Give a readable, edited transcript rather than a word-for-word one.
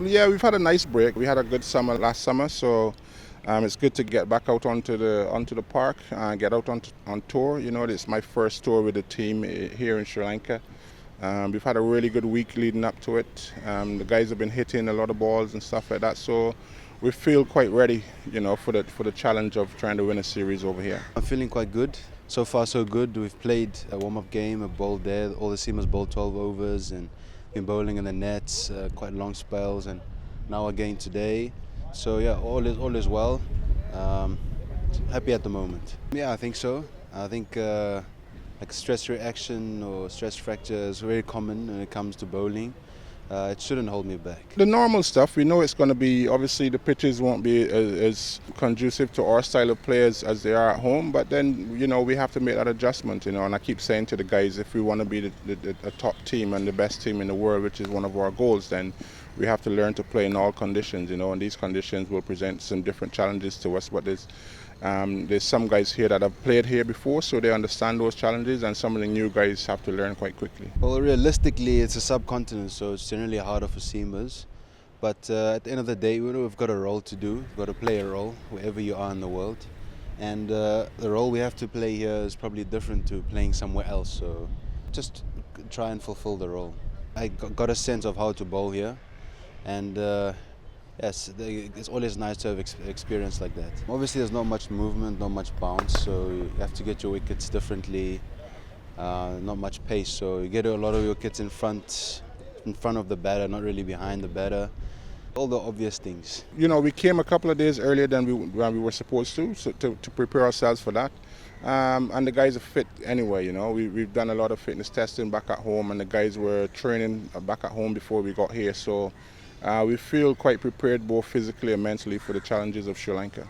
Yeah, we've had a nice break. We had a good summer last summer, so it's good to get back out onto the park and get out on tour. You know, it's my first tour with the team here in Sri Lanka. We've had a really good week leading up to it. The guys have been hitting a lot of balls and stuff like that, so we feel quite ready, you know, for the challenge of trying to win a series over here. I'm feeling quite good. So far so good. We've played a warm-up game, a bowled there. All the seamers bowled 12 overs and been bowling in the nets, quite long spells, and now again today. So yeah, all is well. Happy at the moment. Yeah, I think so. I think like stress reaction or stress fracture is very common when it comes to bowling. It shouldn't hold me back. The normal stuff, we know it's going to be, obviously the pitches won't be as conducive to our style of players as they are at home, but then, you know, we have to make that adjustment, you know, and I keep saying to the guys, if we want to be the top team and the best team in the world, which is one of our goals, then we have to learn to play in all conditions, you know, and these conditions will present some different challenges to us, but there's some guys here that have played here before, so they understand those challenges, and some of the new guys have to learn quite quickly. Well, realistically, it's a subcontinent, so it's generally harder for seamers. But at the end of the day, we've got a role to do. We've got to play a role wherever you are in the world. And the role we have to play here is probably different to playing somewhere else. So just try and fulfill the role. I got a sense of how to bowl here. And yes, it's always nice to have experience like that. Obviously, there's not much movement, not much bounce, so you have to get your wickets differently. Not much pace, so you get a lot of wickets in front of the batter, not really behind the batter. All the obvious things. You know, we came a couple of days earlier than we were supposed to, so to prepare ourselves for that. And the guys are fit anyway, you know. We've done a lot of fitness testing back at home, and the guys were training back at home before we got here, so we feel quite prepared both physically and mentally for the challenges of Sri Lanka.